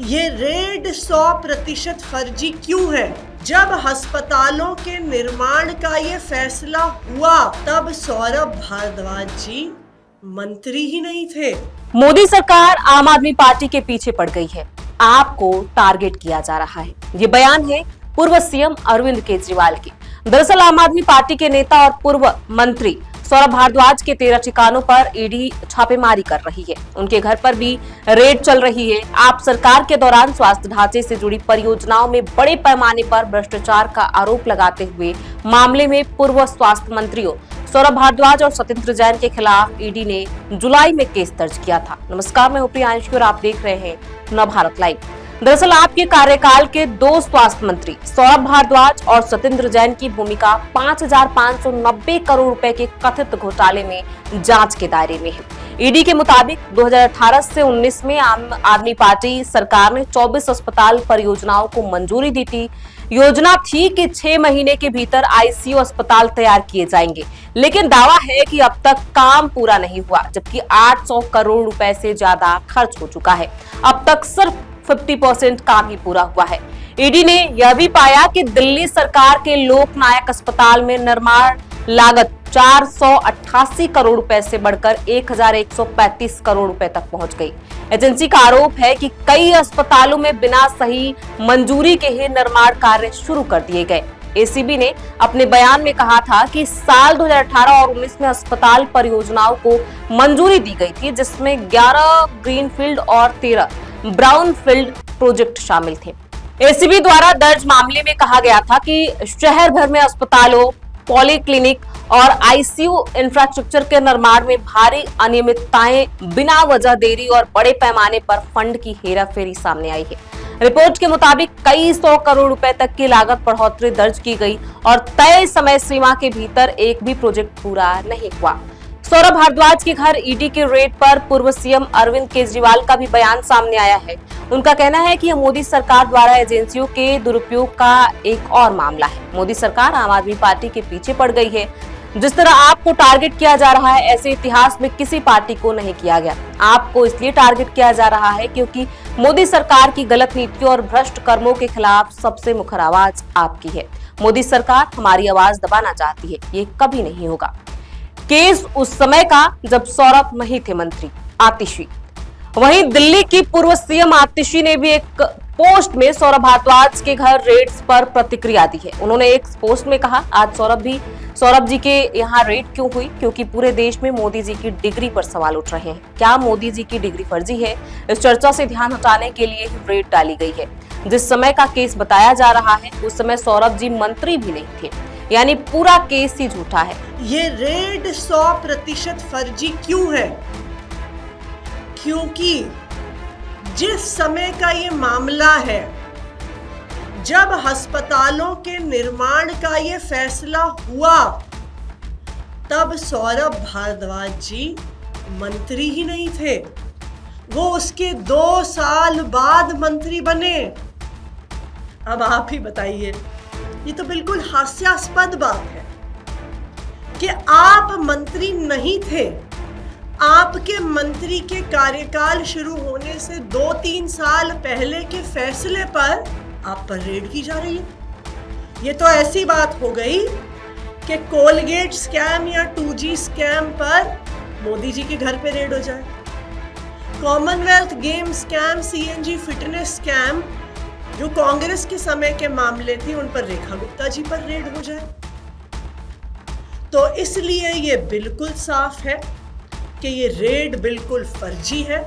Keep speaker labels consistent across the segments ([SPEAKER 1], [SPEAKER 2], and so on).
[SPEAKER 1] ये रेड 100% फर्जी क्यों है? जब अस्पतालों के निर्माण का ये फैसला हुआ तब सौरभ भारद्वाज जी मंत्री ही नहीं थे।
[SPEAKER 2] मोदी सरकार आम आदमी पार्टी के पीछे पड़ गई है, आपको टारगेट किया जा रहा है। ये बयान है पूर्व सीएम अरविंद केजरीवाल के। दरअसल आम आदमी पार्टी के नेता और पूर्व मंत्री सौरभ भारद्वाज के 13 ठिकानों पर ईडी छापेमारी कर रही है। उनके घर पर भी रेड चल रही है। आप सरकार के दौरान स्वास्थ्य ढांचे से जुड़ी परियोजनाओं में बड़े पैमाने पर भ्रष्टाचार का आरोप लगाते हुए मामले में पूर्व स्वास्थ्य मंत्रियों सौरभ भारद्वाज और सत्येंद्र जैन के खिलाफ ईडी ने जुलाई में केस दर्ज किया था। नमस्कार, मैं हूं प्रियांशु और आप देख रहे हैं नवभारत लाइव। दरअसल आपके कार्यकाल के दो स्वास्थ्य मंत्री सौरभ भारद्वाज और सत्येंद्र जैन की भूमिका 5,590 करोड़ रुपए के कथित घोटाले में जांच के दायरे में है। ईडी के मुताबिक 2018 से 19 में आम आदमी पार्टी सरकार ने 24 अस्पताल परियोजनाओं को मंजूरी दी थी। योजना थी कि 6 महीने के भीतर आईसीयू अस्पताल तैयार किए जाएंगे, लेकिन दावा है कि अब तक काम पूरा नहीं हुआ, जबकि 800 करोड़ रुपए से ज्यादा खर्च हो चुका है। अब तक सिर्फ 50% काम ही पूरा हुआ है। ईडी ने यह भी पाया कि दिल्ली सरकार के लोकनायक अस्पताल में निर्माण लागत 488 करोड़ रुपए से बढ़कर 1,135 करोड़ रुपए तक पहुंच गई। एजेंसी का आरोप है कि कई अस्पतालों में बिना सही मंजूरी के ही निर्माण कार्य शुरू कर दिए गए। एसीबी ने अपने बयान में कहा था कि साल 2018 और 19 में अस्पताल परियोजनाओं को मंजूरी दी गई थी, जिसमें 11 ग्रीनफील्ड और 13 ब्राउनफील्ड प्रोजेक्ट शामिल थे। एसीबी द्वारा दर्ज मामले में कहा गया था कि शहर भर में अस्पतालों, पॉलीक्लिनिक और आईसीयू इंफ्रास्ट्रक्चर के निर्माण में भारी अनियमितताएं, बिना वजह देरी और बड़े पैमाने पर फंड की हेराफेरी सामने आई है। रिपोर्ट के मुताबिक कई 100 करोड़ रुपए तक की लागत बढ़ोतरी दर्ज की गई और तय समय सीमा के भीतर एक भी प्रोजेक्ट पूरा नहीं हुआ। सौरभ भारद्वाज के घर ईडी के रेड पर पूर्व सीएम अरविंद केजरीवाल का भी बयान सामने आया है। उनका कहना है कि यह मोदी सरकार द्वारा एजेंसियों के दुरुपयोग का एक और मामला है। मोदी सरकार आम आदमी पार्टी के पीछे पड़ गई है। जिस तरह आपको टारगेट किया जा रहा है, ऐसे इतिहास में किसी पार्टी को नहीं किया गया। आपको इसलिए टारगेट किया जा रहा है क्योंकि मोदी सरकार की गलत नीतियों और भ्रष्ट कर्मों के खिलाफ सबसे मुखर आवाज आपकी है। मोदी सरकार हमारी आवाज दबाना चाहती है, ये कभी नहीं होगा। केस उस समय का जब सौरभ नहीं थे मंत्री। आतिशी। वहीं दिल्ली की पूर्व सीएम आतिशी ने भी एक पोस्ट में सौरभ भारद्वाज के घर रेड्स पर प्रतिक्रिया दी है। उन्होंने एक पोस्ट में कहा, आज सौरभ जी के यहाँ रेड क्यों हुई? क्योंकि पूरे देश में मोदी जी की डिग्री पर सवाल उठ रहे हैं। क्या मोदी जी की डिग्री फर्जी है? इस चर्चा से ध्यान हटाने के लिए ही रेड डाली गई है। जिस समय का केस बताया जा रहा है उस समय सौरभ जी मंत्री भी नहीं थे, यानी पूरा केस ही झूठा है।
[SPEAKER 1] ये रेड 100% फर्जी क्यों है? क्योंकि जिस समय का ये मामला है, जब अस्पतालों के निर्माण का ये फैसला हुआ तब सौरभ भारद्वाज जी मंत्री ही नहीं थे। वो उसके 2 साल बाद मंत्री बने। अब आप ही बताइए, ये तो बिल्कुल हास्यास्पद बात है कि आप मंत्री नहीं थे। आपके मंत्री के कार्यकाल शुरू होने से 2-3 साल पहले के फैसले पर आप पर रेड की जा रही है। ये तो ऐसी बात हो गई कि कोलगेट स्कैम या 2G स्कैम पर मोदी जी के घर पे रेड हो जाए। Commonwealth game scam, CNG fitness scam जो कांग्रेस के समय के मामले थे, उन पर रेखा गुप्ता जी पर रेड हो जाए। तो इसलिए ये बिल्कुल साफ है कि ये रेड बिल्कुल फर्जी है।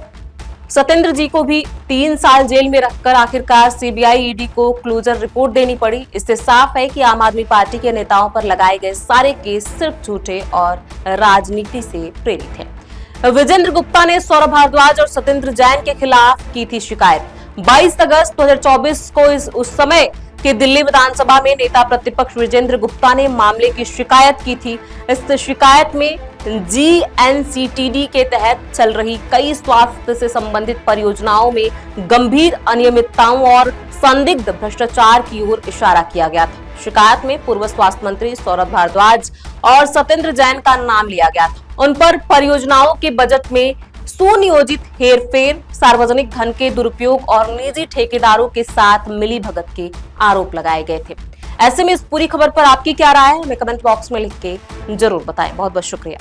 [SPEAKER 2] सत्येंद्र जी को भी 3 साल जेल में रखकर आखिरकार सीबीआई ईडी को क्लोजर रिपोर्ट देनी पड़ी। इससे साफ है कि आम आदमी पार्टी के नेताओं पर लगाए गए सारे केस सिर्फ झूठे और राजनीति से प्रेरित हैं। विजेंद्र गुप्ता ने सौरभ भारद्वाज और सत्येंद्र जैन के खिलाफ की थी शिकायत। 22 अगस्त 2024 को उस समय कि दिल्ली विधानसभा में नेता प्रतिपक्ष विजेंद्र गुप्ता ने मामले की शिकायत की थी। इस शिकायत में GNCTD के तहत चल रही कई स्वास्थ्य से संबंधित परियोजनाओं में गंभीर अनियमितताओं और संदिग्ध भ्रष्टाचार की ओर इशारा किया गया था। शिकायत में पूर्व स्वास्थ्य मंत्री सौरभ भारद्वाज और सत्येंद्र जैन का नाम लिया गया था। उन पर परियोजनाओं के बजट में सुनियोजित हेरफेर, सार्वजनिक धन के दुरुपयोग और निजी ठेकेदारों के साथ मिलीभगत के आरोप लगाए गए थे। ऐसे में इस पूरी खबर पर आपकी क्या राय है, हमें कमेंट बॉक्स में लिख के जरूर बताएं। बहुत बहुत शुक्रिया।